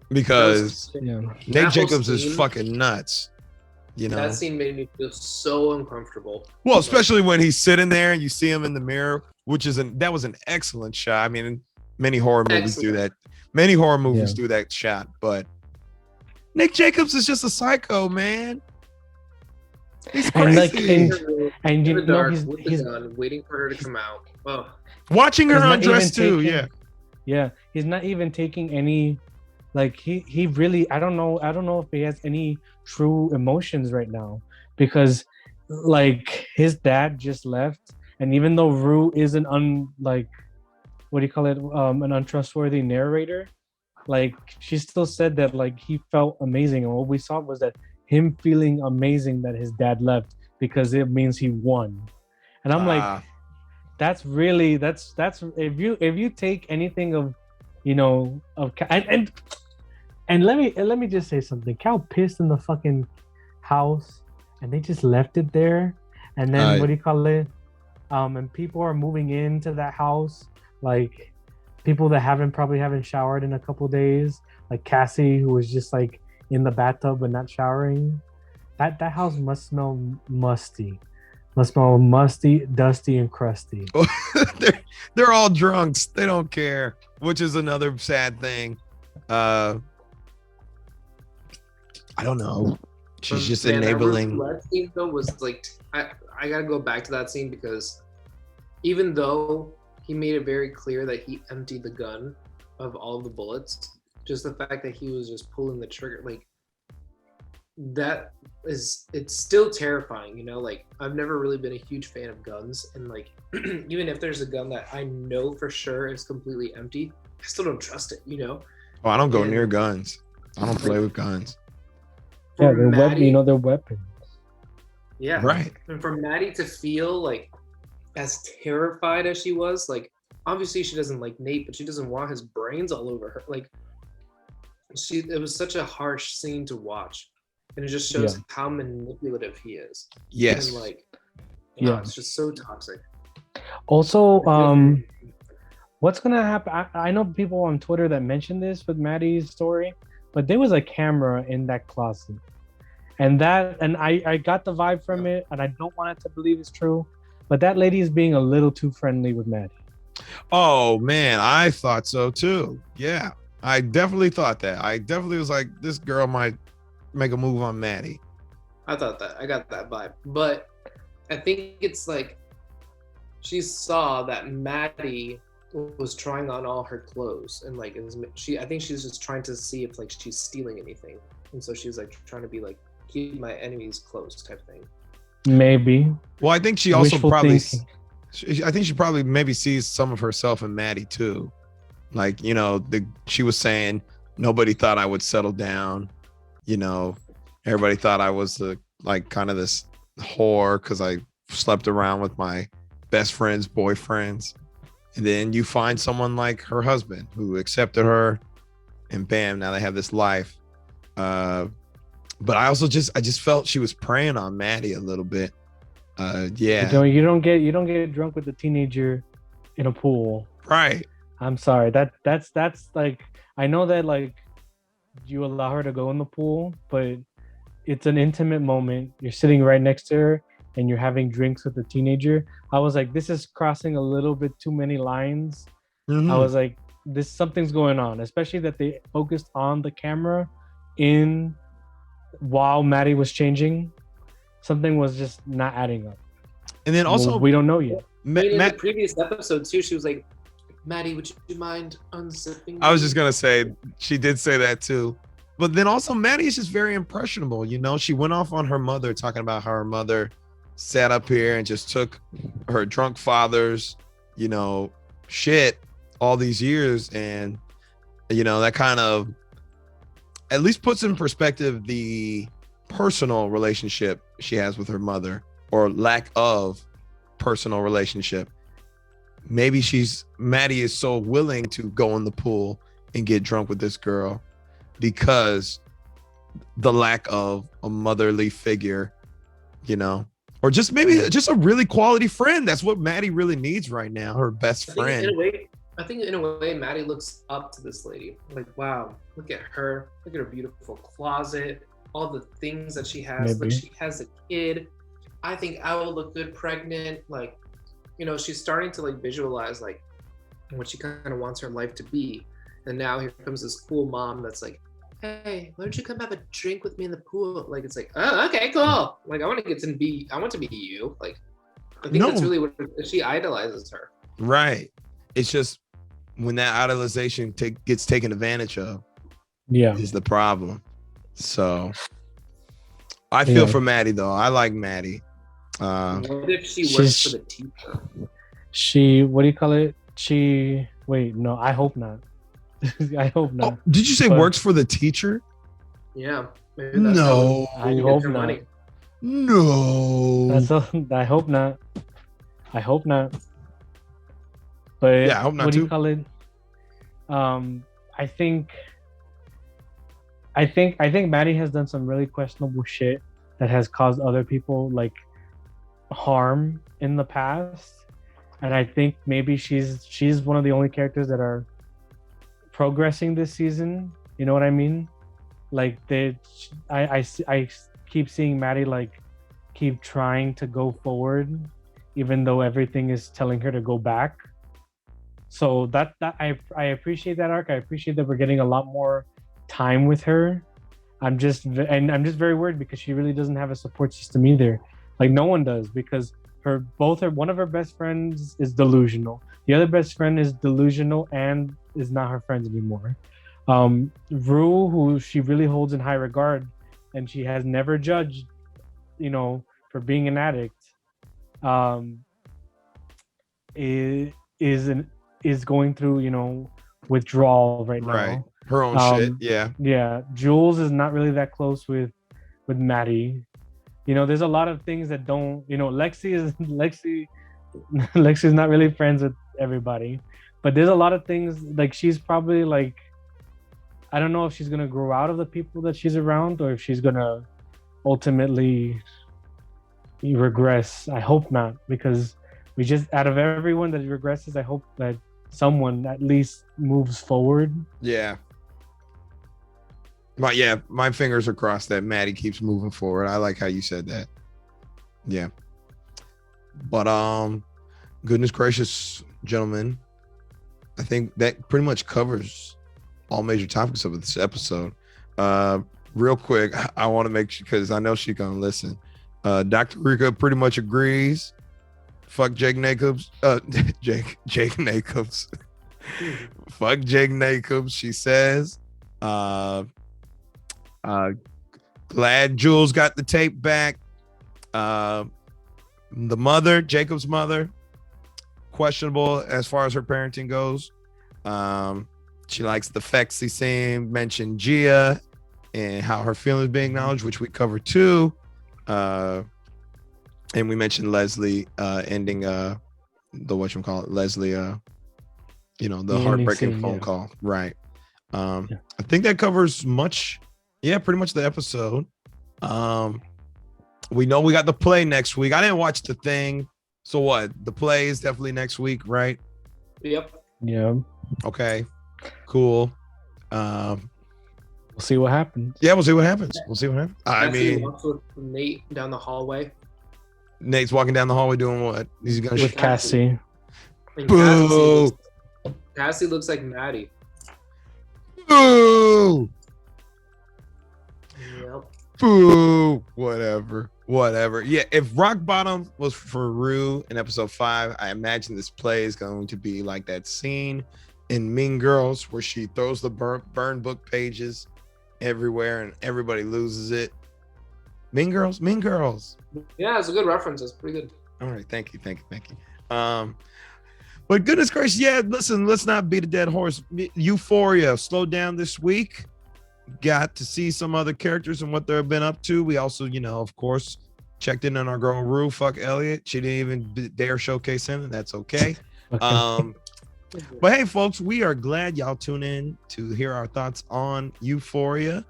Because Nate Jacobs is fucking nuts, That scene made me feel so uncomfortable. Well, especially when he's sitting there and you see him in the mirror, that was an excellent shot. I mean, many horror movies do that. Many horror movies do that shot, but Nick Jacobs is just a psycho, man. He's crazy. And in the dark, with the gun, waiting for her to come out. Oh. Watching her undress too, Yeah, he's not even taking any, like he really, I don't know if he has any true emotions right now, because like his dad just left, and even though Rue is an untrustworthy narrator, like she still said that like he felt amazing, and what we saw was that him feeling amazing that his dad left, because it means he won. And I'm like, that's if you take anything of and let me just say something. Cal pissed in the fucking house, and they just left it there. And then what do you call it? And people are moving into that house, like people that probably haven't showered in a couple days, like Cassie, who was just like in the bathtub but not showering. That house must smell musty. Must smell musty, dusty, and crusty. They're all drunks. They don't care, which is another sad thing. I don't know. She's just enabling. That scene though was like, I gotta go back to that scene because even though he made it very clear that he emptied the gun of all the bullets, just the fact that he was just pulling the trigger, like it's still terrifying, you know. Like I've never really been a huge fan of guns, and like even if there's a gun that I know for sure is completely empty, I still don't trust it, you know. Oh, I don't go near guns. I don't play with guns. Yeah, they're weapons. Yeah, right. And for Maddie to feel like as terrified as she was, like obviously she doesn't like Nate, but she doesn't want his brains all over her. Like it was such a harsh scene to watch. And it just shows how manipulative he is. Yes. And like, it's just so toxic. Also, what's gonna happen? I know people on Twitter that mentioned this with Maddie's story, but there was a camera in that closet, and I got the vibe from it, and I don't want it to believe it's true, but that lady is being a little too friendly with Maddie. Oh man, I thought so too. Yeah, I definitely thought that. I definitely was like, this girl might make a move on Maddie. I got that vibe, but I think it's like she saw that Maddie was trying on all her clothes, and like I think she's just trying to see if like she's stealing anything, and so she was like trying to be like, keep my enemies close type thing. Maybe. Well, I think she also I think she probably maybe sees some of herself in Maddie too. Like, you know, she was saying nobody thought I would settle down. You know, everybody thought I was like kind of this whore because I slept around with my best friend's boyfriends. And then you find someone like her husband who accepted her, and bam, now they have this life. But I just felt she was preying on Maddie a little bit. Yeah. You don't get drunk with a teenager in a pool. Right. I'm sorry. That's like, I know that like you allow her to go in the pool, but it's an intimate moment. You're sitting right next to her and you're having drinks with a teenager. I was like, this is crossing a little bit too many lines. I was like, something's going on, especially that they focused on the camera while Maddie was changing. Something was just not adding up. And then also, we don't know yet. In the previous episode too, she was like, Maddie, would you mind unzipping? I was just gonna say, she did say that too. But then also, Maddie is just very impressionable. You know, she went off on her mother, talking about how her mother sat up here and just took her drunk father's, you know, shit all these years. And, you know, that kind of at least puts in perspective the personal relationship she has with her mother, or lack of personal relationship. Maybe Maddie is so willing to go in the pool and get drunk with this girl because the lack of a motherly figure, you know, or just maybe just a really quality friend. That's what Maddie really needs right now. Her best friend. I think in a way, Maddie looks up to this lady. Like, wow, look at her. Look at her beautiful closet. All the things that she has. Maybe. Like, she has a kid. I think I will look good pregnant. Like, you know, she's starting to like visualize like what she kind of wants her life to be. And now here comes this cool mom that's like, hey, why don't you come have a drink with me in the pool? Like, it's like, oh, okay, cool. Like, I want to be you. Like, I think that's really what she idolizes her. Right. It's just when that idolization gets taken advantage of, is the problem. So I feel for Maddie though. I like Maddie. What if she works for the teacher? What do you call it? Wait, no, I hope not. I hope not. Oh, did you say works for the teacher? Yeah. No. I hope not. Money. No. I hope not. I hope not. But yeah, I hope not what too. Do you call it? I think Maddie has done some really questionable shit that has caused other people like harm in the past. And I think maybe she's one of the only characters that are progressing this season. You know what I mean? Like I keep seeing Maddie like keep trying to go forward, even though everything is telling her to go back. So that I appreciate that arc. I appreciate that we're getting a lot more time with her. I'm just very worried because she really doesn't have a support system either. Like no one does, because one of her best friends is delusional. The other best friend is delusional and is not her friend anymore. Rue, who she really holds in high regard, and she has never judged, for being an addict, is going through, withdrawal right now. Right. Her own shit. Yeah. Yeah. Jules is not really that close with Maddie. There's a lot of things that don't, Lexi's not really friends with everybody, but there's a lot of things like she's probably like, I don't know if she's gonna grow out of the people that she's around or if she's gonna ultimately regress. I hope not, because we just, out of everyone that regresses, I hope that someone at least moves forward. Yeah. But yeah, my fingers are crossed that Maddie keeps moving forward. I like how you said that. Yeah. But goodness gracious, gentlemen, I think that pretty much covers all major topics of this episode. Real quick, I want to make sure, because I know she's gonna listen. Dr. Rika pretty much agrees. Fuck Jake Jacobs. Jake Jacobs. Fuck Jake Jacobs. She says. Glad Jules got the tape back. The mother, Jacob's mother, questionable as far as her parenting goes. She likes the Fexi scene, mentioned Gia and how her feelings being acknowledged, which we covered too. And we mentioned Leslie ending the Leslie the heartbreaking phone call. Right. I think that covers pretty much the episode. We know we got the play next week. I didn't watch the thing. So what? The play is definitely next week, right? Yep. Yeah. Okay. Cool. We'll see what happens. Yeah, we'll see what happens. I mean, walks with Nate down the hallway. Nate's walking down the hallway doing what? He's gonna with Cassie. Boo! Cassie looks like Maddie. Boo! Yep. Boo! Whatever. Yeah, if Rock Bottom was for Rue in episode 5, I imagine this play is going to be like that scene in Mean Girls where she throws the burn book pages everywhere and everybody loses it. Mean Girls. Yeah, it's a good reference. It's pretty good. All right, thank you. But goodness gracious, yeah, listen, let's not beat a dead horse. Euphoria slowed down this week. Got to see some other characters and what they've been up to. We also, of course, checked in on our girl Rue. Fuck Elliot. She didn't even dare showcase him, and that's okay. But hey, folks, we are glad y'all tune in to hear our thoughts on Euphoria.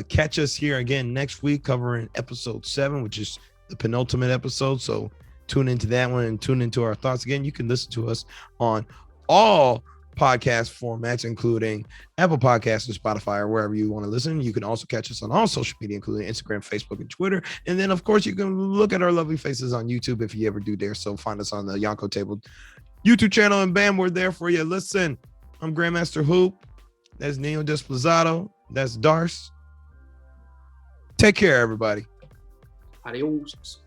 Catch us here again next week covering episode 7, which is the penultimate episode. So tune into that one and tune into our thoughts again. You can listen to us on all podcast formats, including Apple Podcasts and Spotify or wherever you want to listen. You can also catch us on all social media, including Instagram, Facebook, and Twitter. And then, of course, you can look at our lovely faces on YouTube if you ever do dare. So find us on the Yonkō Table YouTube channel, and bam, we're there for you. Listen, I'm GrandMasterHoop. That's Nino Desplezado. That's Darce. Take care, everybody. Adios.